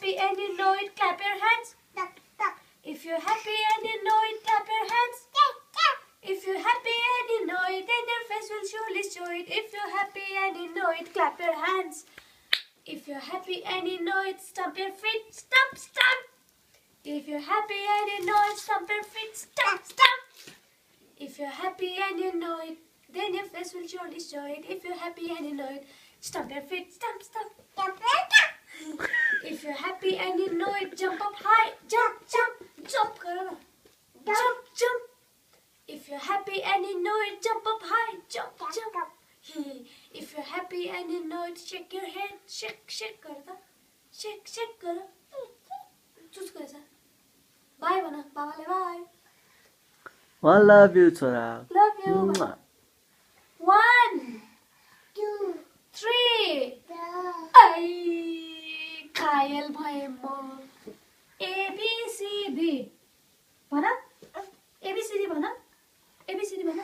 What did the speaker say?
happy and you know it, clap your hands. If you're happy and you know it, clap your hands. If you're happy and you know it, then your face will surely show it. If you're happy and you know it, clap your hands. If you're happy and you know it, stomp your feet, stomp, stomp. If you're happy and you know it, stomp your feet, stomp, stomp. If you're happy and you know it, then your face will surely show it. If you're happy and you know it, stomp your feet, stomp, stomp. If you're happy and you know it, jump up high, jump, jump, jump, karo. Jump, jump. If you're happy and you know it, jump up high, jump, jump. If you're happy and you know it, shake your head, shake, shake, karo. Shake, shake, karo. Choose karo. Bye, bana. Bye, bye. I love you, Chora. Love you. 1, 2, 3. I घायल भए म ABCD भन ABCD भन ABCD भन